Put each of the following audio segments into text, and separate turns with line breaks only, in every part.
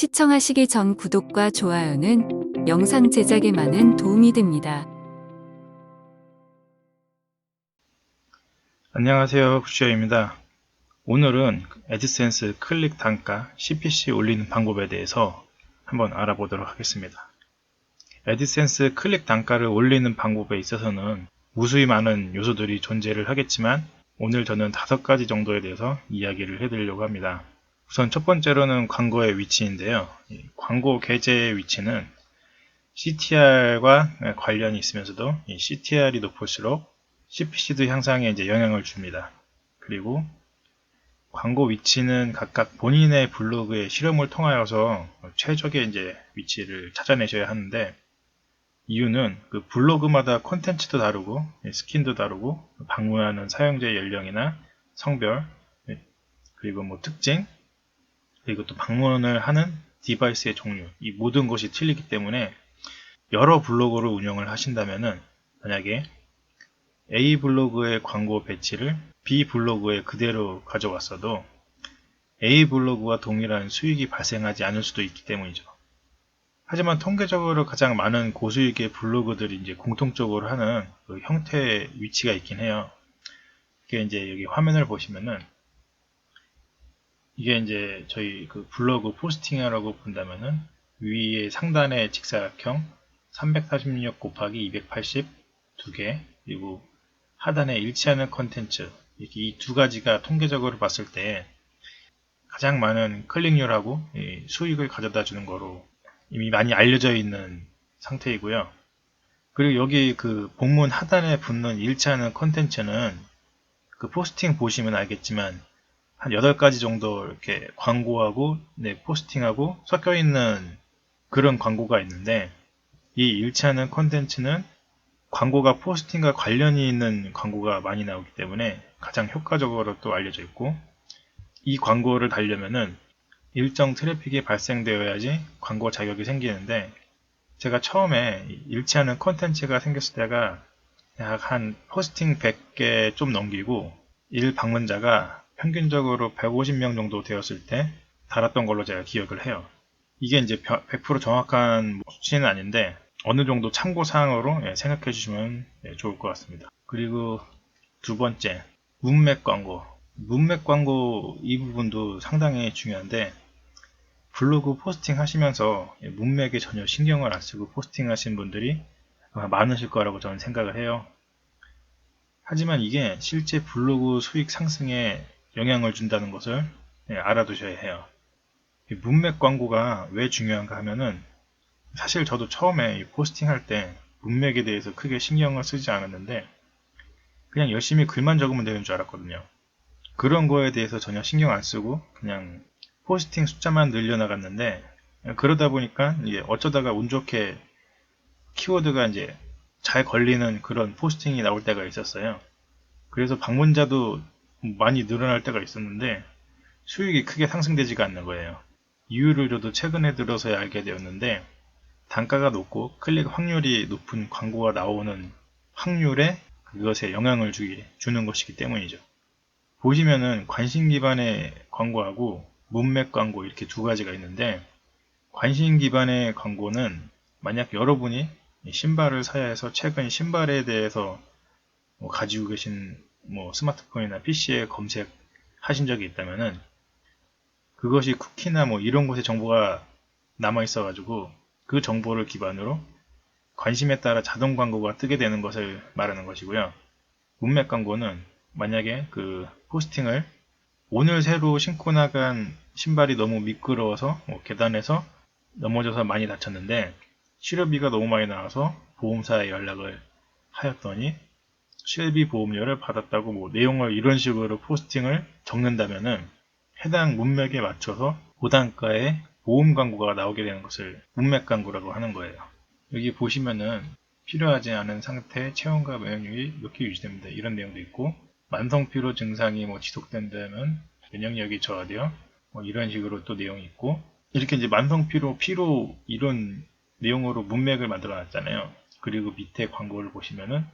시청하시기 전 구독과 좋아요는 영상 제작에 많은 도움이 됩니다.
안녕하세요, 굿쇼입니다. 오늘은 애드센스 클릭 단가 CPC 올리는 방법에 대해서 한번 알아보도록 하겠습니다. 애드센스 클릭 단가를 올리는 방법에 있어서는 무수히 많은 요소들이 존재를 하겠지만 오늘 저는 5가지 정도에 대해서 이야기를 해드리려고 합니다. 우선 첫 번째로는 광고의 위치인데요. 광고 계제의 위치는 CTR과 관련이 있으면서도 이 CTR이 높을수록 CPC도 향상에 영향을 줍니다. 그리고 광고 위치는 각각 본인의 블로그의 실험을 통하여서 최적의 위치를 찾아내셔야 하는데, 이유는 그 블로그마다 콘텐츠도 다르고 스킨도 다르고 방문하는 사용자의 연령이나 성별, 그리고 특징, 그리고 또 방문을 하는 디바이스의 종류, 이 모든 것이 틀리기 때문에 여러 블로그를 운영을 하신다면은 만약에 A 블로그의 광고 배치를 B 블로그에 그대로 가져왔어도 A 블로그와 동일한 수익이 발생하지 않을 수도 있기 때문이죠. 하지만 통계적으로 가장 많은 고수익의 블로그들이 공통적으로 하는 그 형태의 위치가 있긴 해요. 이게 여기 화면을 보시면은 이게 저희 그 블로그 포스팅이라고 본다면은 위에 상단의 직사각형 346 곱하기 280 2개, 그리고 하단에 일치하는 컨텐츠, 이렇게 이 두 가지가 통계적으로 봤을 때 가장 많은 클릭률하고 수익을 가져다 주는 거로 이미 많이 알려져 있는 상태이고요. 그리고 여기 그 본문 하단에 붙는 일치하는 컨텐츠는 그 포스팅 보시면 알겠지만 한 8가지 정도 이렇게 광고하고 포스팅하고 섞여 있는 그런 광고가 있는데, 이 일치하는 컨텐츠는 광고가 포스팅과 관련이 있는 광고가 많이 나오기 때문에 가장 효과적으로 또 알려져 있고, 이 광고를 달려면은 일정 트래픽이 발생되어야지 광고 자격이 생기는데, 제가 처음에 일치하는 컨텐츠가 생겼을 때가 약 한 포스팅 100개 좀 넘기고 1방문자가 평균적으로 150명 정도 되었을 때 달았던 걸로 제가 기억을 해요. 이게 100% 정확한 수치는 아닌데 어느 정도 참고사항으로 생각해 주시면 좋을 것 같습니다. 그리고 두 번째, 문맥 광고. 문맥 광고 이 부분도 상당히 중요한데, 블로그 포스팅 하시면서 문맥에 전혀 신경을 안 쓰고 포스팅 하신 분들이 아마 많으실 거라고 저는 생각을 해요. 하지만 이게 실제 블로그 수익 상승에 영향을 준다는 것을 알아두셔야 해요. 문맥 광고가 왜 중요한가 하면은, 사실 저도 처음에 포스팅 할 때 문맥에 대해서 크게 신경을 쓰지 않았는데 그냥 열심히 글만 적으면 되는 줄 알았거든요. 그런 거에 대해서 전혀 신경 안 쓰고 그냥 포스팅 숫자만 늘려나갔는데, 그러다 보니까 이게 어쩌다가 운 좋게 키워드가 잘 걸리는 그런 포스팅이 나올 때가 있었어요. 그래서 방문자도 많이 늘어날 때가 있었는데 수익이 크게 상승되지가 않는 거예요. 이유를 저도 최근에 들어서야 알게 되었는데, 단가가 높고 클릭 확률이 높은 광고가 나오는 확률에 그것에 영향을 주는 것이기 때문이죠. 보시면은 관심 기반의 광고하고 문맥 광고 이렇게 두 가지가 있는데, 관심 기반의 광고는 만약 여러분이 신발을 사야 해서 최근 신발에 대해서 가지고 계신 스마트폰이나 PC에 검색하신 적이 있다면은 그것이 쿠키나 이런 곳에 정보가 남아 있어 가지고 그 정보를 기반으로 관심에 따라 자동 광고가 뜨게 되는 것을 말하는 것이고요. 문맥 광고는 만약에 그 포스팅을 오늘 새로 신고 나간 신발이 너무 미끄러워서 계단에서 넘어져서 많이 다쳤는데 치료비가 너무 많이 나와서 보험사에 연락을 하였더니 실비 보험료를 받았다고 내용을 이런 식으로 포스팅을 적는다면은 해당 문맥에 맞춰서 고단가의 보험 광고가 나오게 되는 것을 문맥 광고라고 하는 거예요. 여기 보시면은 필요하지 않은 상태의 체온과 면역력이 높게 유지됩니다. 이런 내용도 있고, 만성피로 증상이 지속된다면 면역력이 저하되어 이런 식으로 또 내용이 있고, 이렇게 만성피로, 피로 이런 내용으로 문맥을 만들어 놨잖아요. 그리고 밑에 광고를 보시면은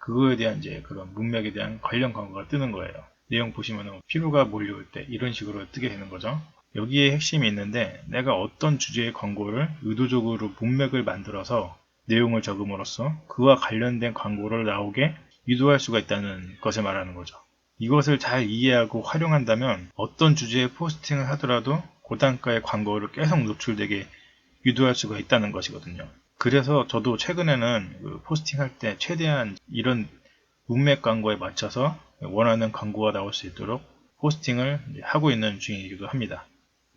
그거에 대한 그런 문맥에 대한 관련 광고가 뜨는 거예요. 내용 보시면은 피로가 몰려올 때 이런 식으로 뜨게 되는 거죠. 여기에 핵심이 있는데 내가 어떤 주제의 광고를 의도적으로 문맥을 만들어서 내용을 적음으로써 그와 관련된 광고를 나오게 유도할 수가 있다는 것을 말하는 거죠. 이것을 잘 이해하고 활용한다면 어떤 주제의 포스팅을 하더라도 고단가의 광고를 계속 노출되게 유도할 수가 있다는 것이거든요. 그래서 저도 최근에는 포스팅할 때 최대한 이런 문맥 광고에 맞춰서 원하는 광고가 나올 수 있도록 포스팅을 하고 있는 중이기도 합니다.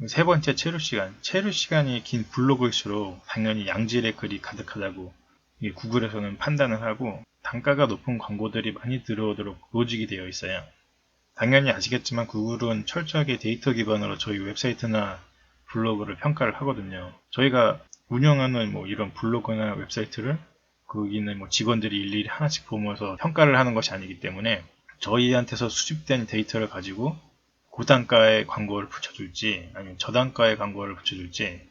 세 번째, 체류 시간. 체류 시간이 긴 블로그일수록 당연히 양질의 글이 가득하다고 구글에서는 판단을 하고 단가가 높은 광고들이 많이 들어오도록 로직이 되어 있어요. 당연히 아시겠지만 구글은 철저하게 데이터 기반으로 저희 웹사이트나 블로그를 평가를 하거든요. 저희가 운영하는 이런 블로그나 웹사이트를 거기 있는 직원들이 일일이 하나씩 보면서 평가를 하는 것이 아니기 때문에 저희한테서 수집된 데이터를 가지고 고단가의 광고를 붙여줄지 아니면 저단가의 광고를 붙여줄지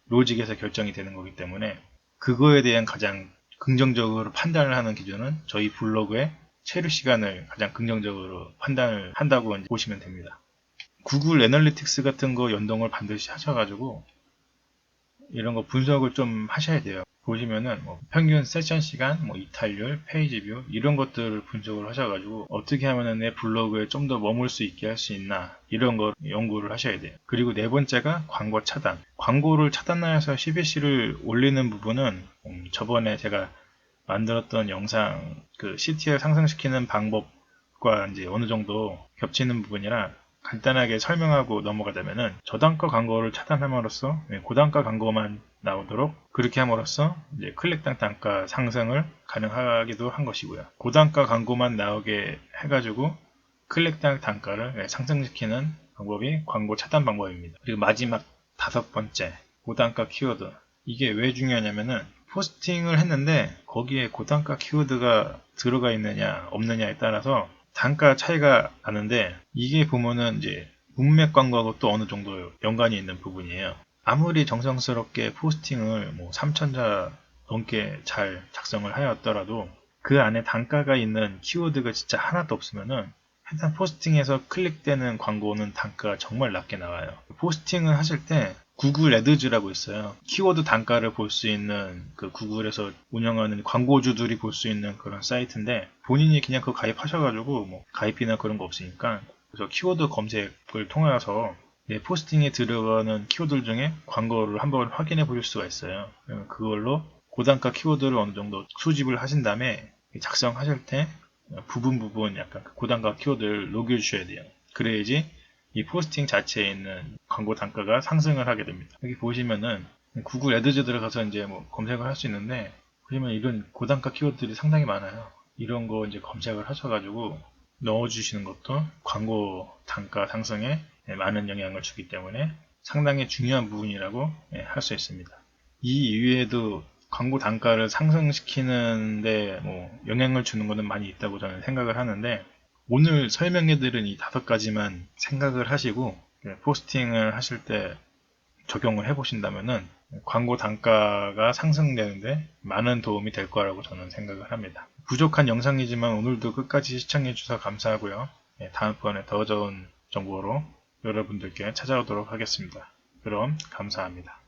로직에서 결정이 되는 거기 때문에 그거에 대한 가장 긍정적으로 판단을 하는 기준은 저희 블로그의 체류 시간을 가장 긍정적으로 판단을 한다고 보시면 됩니다. 구글 애널리틱스 같은 거 연동을 반드시 하셔가지고 이런 거 분석을 좀 하셔야 돼요. 보시면은 평균 세션 시간, 이탈률, 페이지 뷰 이런 것들을 분석을 하셔가지고 어떻게 하면은 내 블로그에 좀 더 머물 수 있게 할 수 있나 이런 거 연구를 하셔야 돼요. 그리고 네 번째가 광고 차단. 광고를 차단하여서 CPC를 올리는 부분은 저번에 제가 만들었던 영상 CTR 상승시키는 방법과 이제 어느 정도 겹치는 부분이라 간단하게 설명하고 넘어가자면은 저단가 광고를 차단함으로써 고단가 광고만 나오도록 그렇게 함으로써 이제 클릭당 단가 상승을 가능하기도 한 것이고요. 고단가 광고만 나오게 해가지고 클릭당 단가를 상승시키는 방법이 광고 차단 방법입니다. 그리고 마지막 다섯 번째, 고단가 키워드. 이게 왜 중요하냐면은 포스팅을 했는데 거기에 고단가 키워드가 들어가 있느냐 없느냐에 따라서 단가 차이가 나는데 이게 보면은 이제 문맥 광고하고 또 어느 정도 연관이 있는 부분이에요. 아무리 정성스럽게 포스팅을 3,000자 넘게 잘 작성을 하였더라도 그 안에 단가가 있는 키워드가 진짜 하나도 없으면은 해당 포스팅에서 클릭되는 광고는 단가가 정말 낮게 나와요. 포스팅을 하실 때 구글 애드즈라고 있어요. 키워드 단가를 볼 수 있는 구글에서 운영하는 광고주들이 볼 수 있는 그런 사이트인데 본인이 그냥 그거 가입하셔가지고 가입비나 그런 거 없으니까 그래서 키워드 검색을 통해서 내 포스팅에 들어가는 키워드 중에 광고를 한번 확인해 보실 수가 있어요. 그걸로 고단가 키워드를 어느 정도 수집을 하신 다음에 작성하실 때 부분 약간 고단가 키워드를 녹여주셔야 돼요. 그래야지 이 포스팅 자체에 있는 광고 단가가 상승을 하게 됩니다. 여기 보시면은 구글 애드즈 들어가서 이제 검색을 할 수 있는데 보시면 이런 고단가 키워드들이 상당히 많아요. 이런 거 이제 검색을 하셔가지고 넣어주시는 것도 광고 단가 상승에 많은 영향을 주기 때문에 상당히 중요한 부분이라고 할 수 있습니다. 이 이외에도 광고 단가를 상승시키는데 영향을 주는 것은 많이 있다고 저는 생각을 하는데 오늘 설명해드린 이 5가지만 생각을 하시고 포스팅을 하실 때 적용을 해보신다면은 광고 단가가 상승되는데 많은 도움이 될 거라고 저는 생각을 합니다. 부족한 영상이지만 오늘도 끝까지 시청해주셔서 감사하고요. 다음번에 더 좋은 정보로 여러분들께 찾아오도록 하겠습니다. 그럼 감사합니다.